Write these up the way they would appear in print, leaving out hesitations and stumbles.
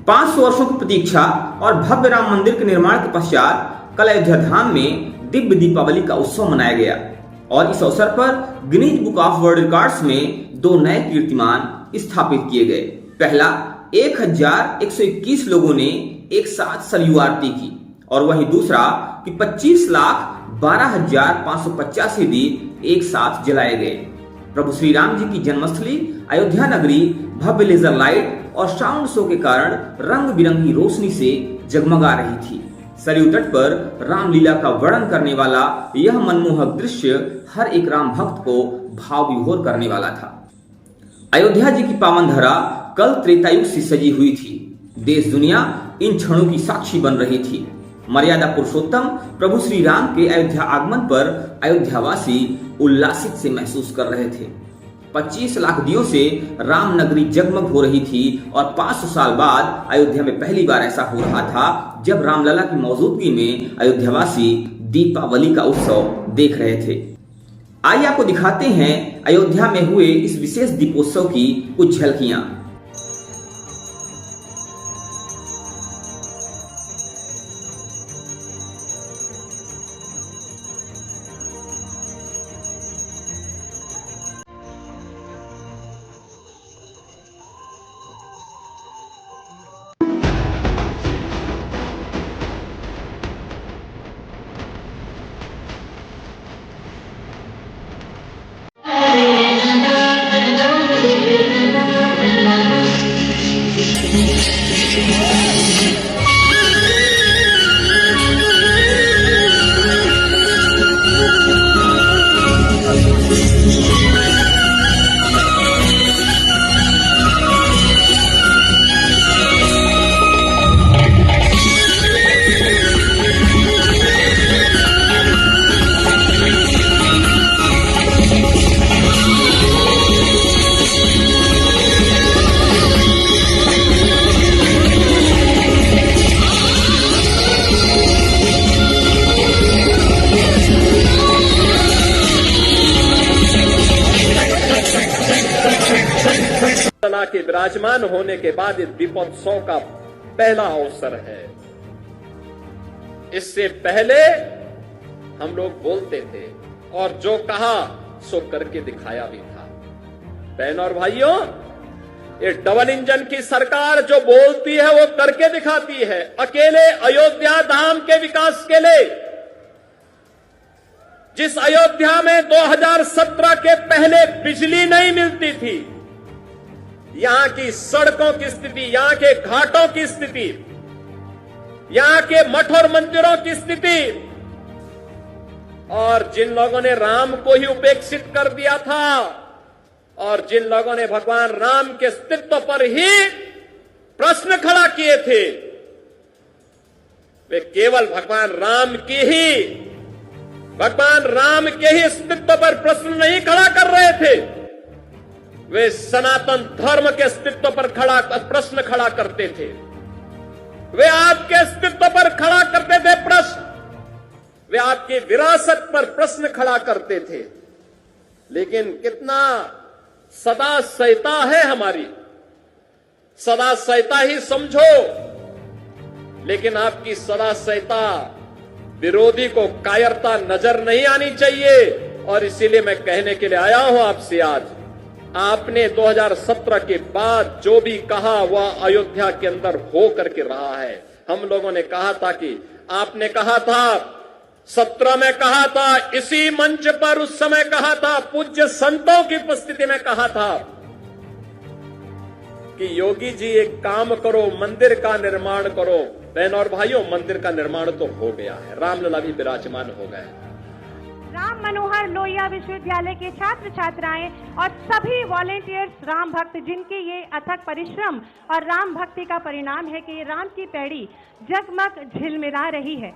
500 वर्षों की प्रतीक्षा और भव्य राम मंदिर के निर्माण के पश्चात कल अयोध्या धाम में दिव्य दीपावली का उत्सव मनाया गया और इस अवसर पर Guinness book of world records में 2 नए कीर्तिमान स्थापित किए गए। पहला 1121 लोगों ने एक साथ सरयू आरती की और वहीं दूसरा कि 25,12,585 दीप एक साथ जलाए गए। प्रभु श्री राम जी की जन्मस्थली अयोध्या नगरी भव्य लेजर लाइट और साउंड शो के कारण रंग बिरंगी रोशनी से जगमगा रही थी। सरयू तट पर रामलीला का वर्णन करने वाला यह मनमोहक दृश्य हर एक राम भक्त को भाव विभोर करने वाला था। अयोध्या जी की पावन धरा कल त्रेता युग से सजी हुई थी। देश दुनिया इन क्षणों की साक्षी बन रही थी। मर्यादा पुरुषोत्तम प्रभु श्री राम के अयोध्या आगमन पर अयोध्यावासी उल्लासित से महसूस कर रहे थे। 25 लाख दियों से राम नगरी जगमग हो रही थी और 500 साल बाद अयोध्या में पहली बार ऐसा हो रहा था जब रामलला की मौजूदगी में अयोध्यावासी दीपावली का उत्सव देख रहे थे। आइए आपको दिखाते हैं अयोध्या में हुए इस विशेष दीपोत्सव की कुछ झलकियां। के विराजमान होने के बाद इस दीपोत्सव का पहला अवसर है। इससे पहले हम लोग बोलते थे और जो कहा सो करके दिखाया भी था। बहनों और भाइयों, ये डबल इंजन की सरकार जो बोलती है वो करके दिखाती है। अकेले अयोध्या धाम के विकास के लिए, जिस अयोध्या में 2017 के पहले बिजली नहीं मिलती थी, यहां की सड़कों की स्थिति, यहां के घाटों की स्थिति, यहां के मठ और मंदिरों की स्थिति, और जिन लोगों ने राम को ही उपेक्षित कर दिया था और जिन लोगों ने भगवान राम के अस्तित्व पर ही प्रश्न खड़ा किए थे, वे केवल भगवान राम के ही अस्तित्व पर प्रश्न नहीं खड़ा कर रहे थे, वे सनातन धर्म के अस्तित्व पर प्रश्न खड़ा करते थे। वे आपके अस्तित्व पर खड़ा करते थे प्रश्न, वे आपकी विरासत पर प्रश्न खड़ा करते थे। लेकिन कितना सदा सहता है हमारी, सदा सहता ही समझो, लेकिन आपकी सदा सहता विरोधी को कायरता नजर नहीं आनी चाहिए। और इसीलिए मैं कहने के लिए आया हूं आपसे आज, आपने 2017 के बाद जो भी कहा वह अयोध्या के अंदर हो करके रहा है। हम लोगों ने कहा था कि आपने कहा था 17 में कहा था, इसी मंच पर उस समय कहा था, पूज्य संतों की उपस्थिति में कहा था कि योगी जी एक काम करो, मंदिर का निर्माण करो। बहनों और भाइयों, मंदिर का निर्माण तो हो गया है, रामलला भी विराजमान हो गए। राम मनोहर लोहिया विश्वविद्यालय के छात्र छात्राएं और सभी वॉलेंटियर्स राम भक्त, जिनके ये अथक परिश्रम और राम भक्ति का परिणाम है कि राम की पैड़ी जगमग झिलमिला रही है।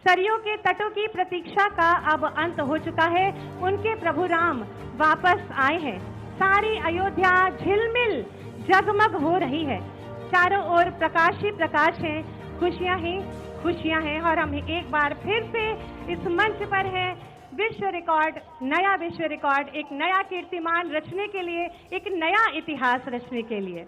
सरयू के तटों की प्रतीक्षा का अब अंत हो चुका है। उनके प्रभु राम वापस आए हैं। सारी अयोध्या झिलमिल जगमग हो रही है। चारों ओर प्रकाश ही प्रकाश है, खुशियां ही खुशियां हैं। और हम एक बार फिर से इस मंच पर हैं, विश्व रिकॉर्ड, नया विश्व रिकॉर्ड, एक नया कीर्तिमान रचने के लिए, एक नया इतिहास रचने के लिए।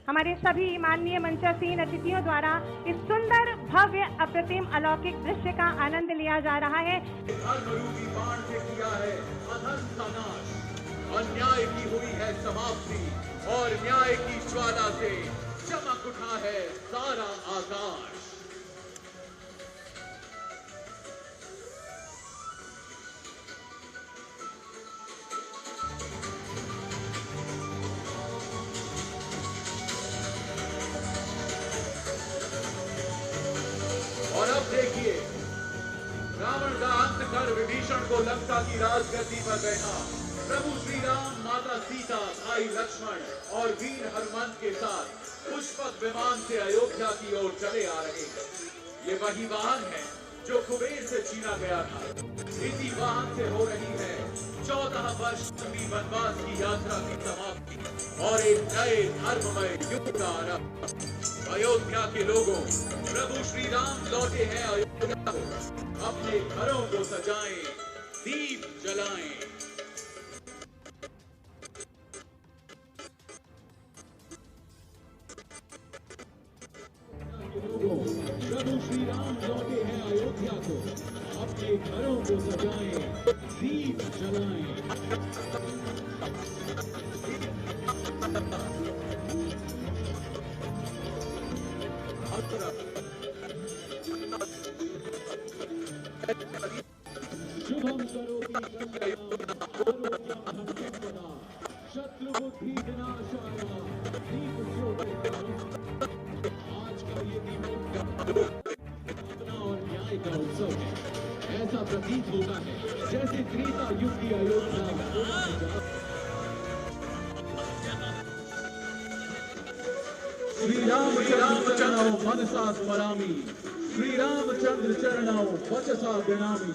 हमारे सभी माननीय मंचासीन अतिथियों द्वारा इस सुंदर भव्य अप्रतिम अलौकिक दृश्य का आनंद लिया जा रहा है। धर्मरूपी बाण से किया है अधर्म का नाश, अन्याय की हुई है समाप्ति और न्याय की ज्वाला से चमक उठा है सारा आकाश। और अब देखिए, रावण का अंत कर विभीषण को लंका की राजगद्दी पर बैठा प्रभु श्री राम, माता सीता, भाई लक्ष्मण और वीर हनुमान के साथ पुष्पक विमान से अयोध्या की ओर चले आ रहे हैं। ये वही वाहन है जो कुबेर से छीना गया था। इसी वाहन से हो रही है 14 वर्ष की वनवास की यात्रा की समाप्ति और एक नए धर्ममय युग का आरंभ। अयोध्या के लोगों, प्रभु श्री राम लौटे हैं अयोध्या को। अपने घरों को सजाएं, दीप जलाएं। प्रभु श्री राम लौटे हैं अयोध्या को। अपने घरों को सजाएं, दीप जलाएं। शुभम करोति शत्रु बुद्धि विनाशाय दीप ज्योतिर्गमय। आज का ये दीपोत्सव और न्याय का उत्सव है। ऐसा प्रतीत होता है जैसे त्रेता युग की अयोध्या श्री रामचंद्र चरणौ मनसा स्मरामि, श्री रामचंद्र चरणौ वचसा गणामि,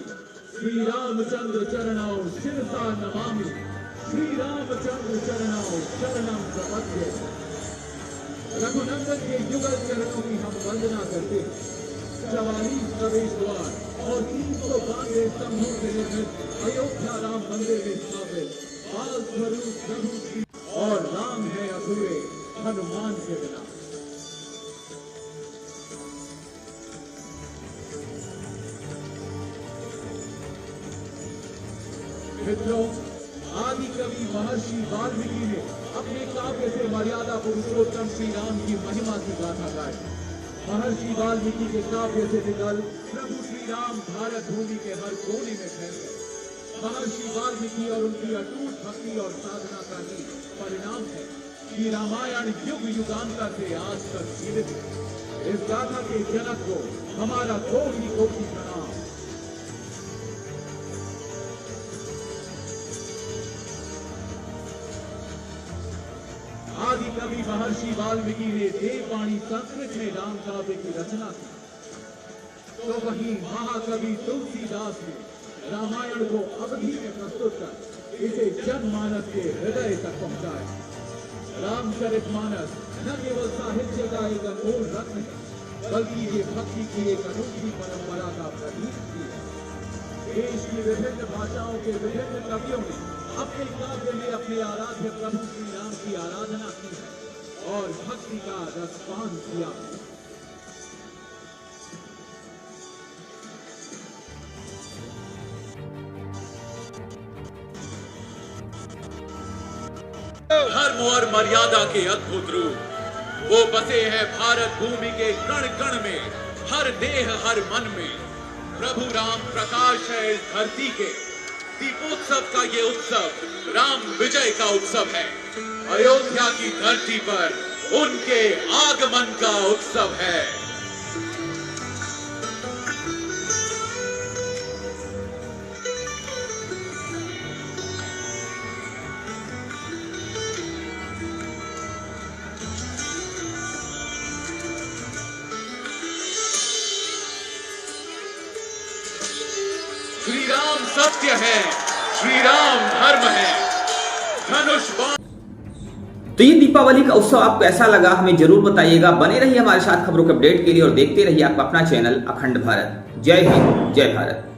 श्री रामचंद्र चरणौ शिरसा नमामि, श्री रामचंद्र चरणौ शरणं प्रपद्ये। रघुनंदन के युगल चरणों की हम वंदना करते हैं। 44 प्रवेश द्वार और 392 स्तंभों से निर्मित अयोध्या राम मंदिर में स्थापित बाल स्वरूप प्रभु श्री और राम है अधूरे हनुमान के बिना। मित्रों, आदि कवि महर्षि वाल्मीकि ने अपने काव्य से मर्यादा पुरुषोत्तम श्री राम की महिमा की गाथा गाई। महर्षि वाल्मीकि के काव्य से निकल प्रभु श्री राम भारत भूमि के हर कोने में फैल गए। महर्षि वाल्मीकि और उनकी अटूट भक्ति और साधना का ही परिणाम है कि रामायण युग युगांतर से आज तक जीवित है। इस गाथा के जनक को हमारा कोटि कोटि प्रणाम। आदि कवि महर्षि वाल्मीकि ने देववाणी संस्कृत में राम काव्य की रचना की, तो वहीं महाकवि तुलसीदास ने रामायण को अवधि में प्रस्तुत कर इसे जनमानस के हृदय तक पहुंचाया। रामचरितमानस न केवल साहित्य का एक अनमोल रत्न है, बल्कि ये भक्ति की एक अनूठी परंपरा का प्रतीक भी है। देश की विभिन्न भाषाओं के विभिन्न कवियों ने अपने काव्य में अपने आराध्य प्रभु श्री राम की आराधना की है और भक्ति का रसपान किया है। धर्म और मर्यादा के अद्भुत रूप वो बसे हैं भारत भूमि के कण कण में, हर देह हर मन में। प्रभु राम प्रकाश है इस धरती के। दीपोत्सव का ये उत्सव राम विजय का उत्सव है। अयोध्या की धरती पर उनके आगमन का उत्सव है। श्री राम सत्य है, श्री राम धर्म है, धनुष बाण। तो ये दीपावली का उत्सव आपको कैसा लगा हमें जरूर बताइएगा। बने रहिए हमारे साथ खबरों के अपडेट के लिए और देखते रहिए आपका अपना चैनल अखंड भारत। जय हिंद, जय भारत।